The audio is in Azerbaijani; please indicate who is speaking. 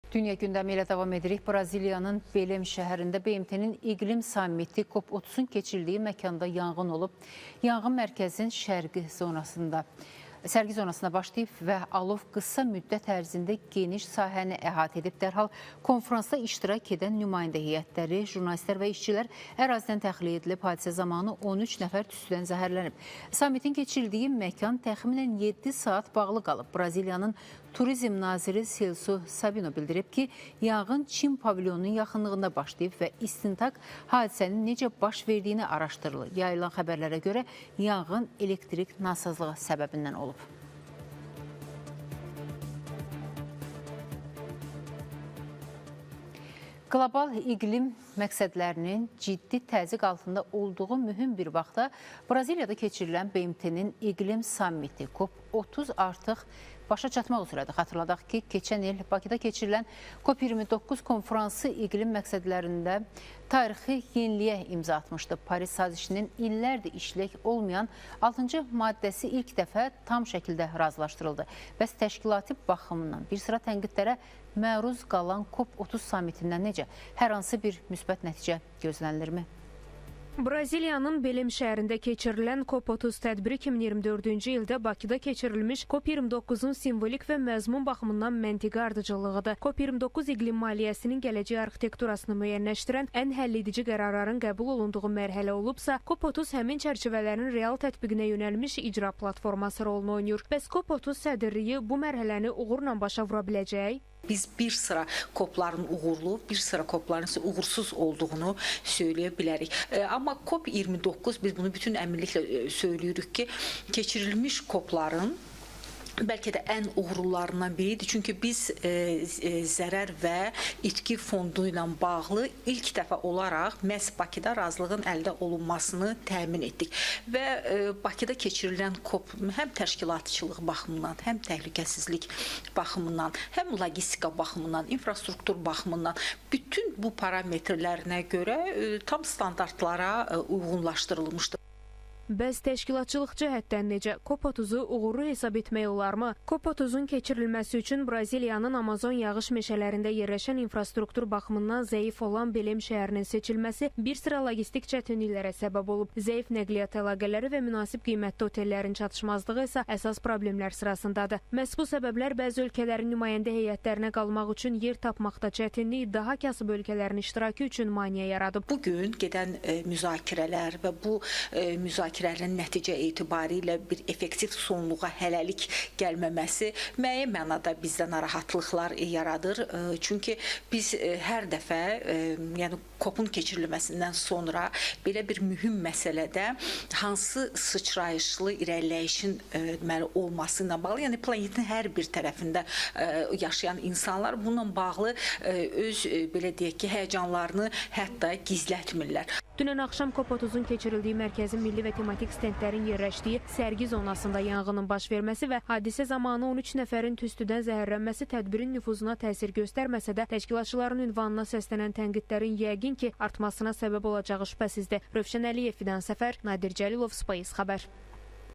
Speaker 1: Dünya gündəmi ilə davam edirik. Braziliyanın Belém şəhərində BMT-nin iqlim sammiti COP30-un keçirildiyi məkanda yanğın olub. Yanğın mərkəzin sərgi zonasına başlayıb və alov qısa müddət ərzində geniş sahəni əhatə edib. Dərhal konferansda iştirak edən nümayəndə heyətləri, jurnalistlər və işçilər ərazidən təxliyə edilib. Hadisə zamanı 13 nəfər tüstüdən zəhərlənib. Sammitin keçirildiyi məkan təxminən 7 saat bağlı qalıb. Braziliyanın Turizm naziri Celso Sabino bildirib ki, yanğın Çin pavilyonunun yaxınlığında başlayıb və istintaq hadisənin necə baş verdiyini araşdırılır. Yayılan xəbərlərə görə yanğın elektrik nasazlığı səbəbindən olub. Qlobal iqlim məqsədlərinin ciddi təzyiq altında olduğu mühüm bir vaxtda Braziliyada keçirilən BMT-nin iqlim sammiti COP30 artıq başa çatmaq üzrədir. Xatırladaq ki, keçən il Bakıda keçirilən COP29 konferansı iqlim məqsədlərində tarixi yeniliyə imza atmışdı. Paris sazişinin illərdir işlək olmayan 6-cı maddəsi ilk dəfə tam şəkildə razılaşdırıldı. Bəs təşkilati baxımından bir sıra tənqidlərə məruz qalan COP30 sammitindən necə? Hər hansı bir müsbət nəticə gözlənilirmi?
Speaker 2: Braziliyanın Belém şəhərində keçirilən COP30 tədbiri 2024-cü ildə Bakıda keçirilmiş COP29-un simvolik və məzmun baxımından məntiqi ardıcıllığıdır. COP29 iqlim maliyyəsinin gələcək arxitekturasını müəyyənləşdirən ən həlledici qərarların qəbul olunduğu mərhələ olubsa, COP30 həmin çərçivələrin real tətbiqinə yönəlmiş icra platforması rolunu oynayır. Bəs COP30 sədrliyi bu mərhələni uğurla başa vura biləcək?
Speaker 3: Biz bir sıra COP-ların uğurlu, bir sıra COP-ların ise uğursuz olduğunu söyləyə bilərik. Amma COP29 biz bunu bütün əminliklə söylüyoruz ki, keçirilmiş COP-ların bəlkə də ən uğurlularından biridir. Çünki biz zərər və itki fondu ilə bağlı ilk dəfə olaraq məhz Bakıda razılığın əldə olunmasını təmin etdik. Və Bakıda keçirilən COP həm təşkilatçılıq baxımından, həm təhlükəsizlik baxımından, həm logistika baxımından, infrastruktur baxımından bütün bu parametrlərinə görə tam standartlara uyğunlaşdırılmışdır.
Speaker 2: Bəs təşkilatçılıq cəhətdən necə? COP30-u uğurlu hesab etmək olarmı? COP30-un keçirilməsi üçün Braziliyanın Amazon yağış meşələrində yerləşən infrastruktur baxımından zəif olan Belém şəhərinin seçilməsi bir sıra logistik çətinliklərə səbəb olub. Zəif nəqliyyat əlaqələri və münasib qiymətli otellərin çatışmazlığı isə əsas problemlər sırasındadır. Məhz bu səbəblər bəzi ölkələrin nümayəndə heyətlərinə qalmaq üçün yer tapmaqda çətinlik, daha kasıb ölkələrin iştirakı üçün maneə yaradıb.
Speaker 3: Bugün gedən müzakirələr və bu müzakirələrin nəticə etibarilə bir effektiv sonluğa hələlik gəlməməsi müəyyən mənada bizdə narahatlıqlar yaradır. Çünki biz hər dəfə, yəni COP-un keçirilməsindən sonra belə bir mühüm məsələdə hansı sıçrayışlı irəliləyişin olması ilə bağlı, yəni planetin hər bir tərəfində yaşayan insanlar bununla bağlı öz belə deyək ki, həyəcanlarını hətta gizlətmirlər.
Speaker 2: Dünən axşam COP30-un keçirildiyi mərkəzin milli və tematik stendlərin yerləşdiyi sərgi zonasında yanğının baş verməsi və hadisə zamanı 13 nəfərin tüstüdən zəhərlənməsi tədbirin nüfuzuna təsir göstərməsə də təşkilatçıların ünvanına səslənən tənqidlərin yəqin ki, artmasına səbəb olacağı şübhəsizdir. Rövşən Əliyev, Fidan Səfər, Nadir Cəlilov, Space xəbər.